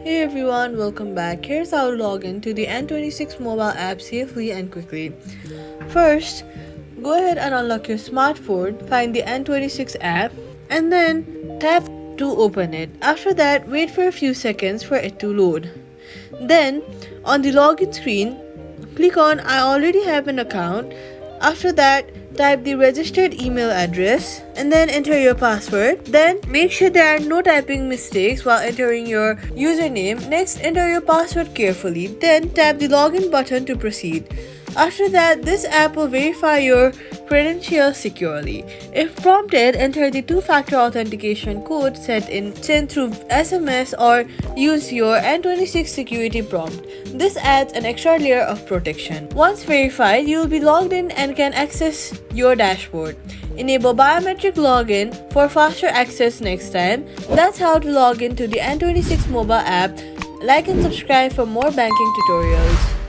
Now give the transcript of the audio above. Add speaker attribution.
Speaker 1: Hey everyone, welcome back. Here's how to log in to the N26 Mobile App safely and quickly. First, go ahead and unlock your smartphone, find the N26 app, and then tap to open it. After that, wait for a few seconds for it to load. Then, on the login screen, click on I already have an account. After that, type the registered email address and then enter your password. Then make sure there are no typing mistakes while entering your username. Next, enter your password carefully. Then tap the login button to proceed. After that, this app will verify your credentials securely. If prompted, enter the two-factor authentication code sent through SMS or use your N26 security prompt. This adds an extra layer of protection. Once verified, you will be logged in and can access your dashboard. Enable biometric login for faster access next time. That's how to log in to the N26 mobile app. Like and subscribe for more banking tutorials.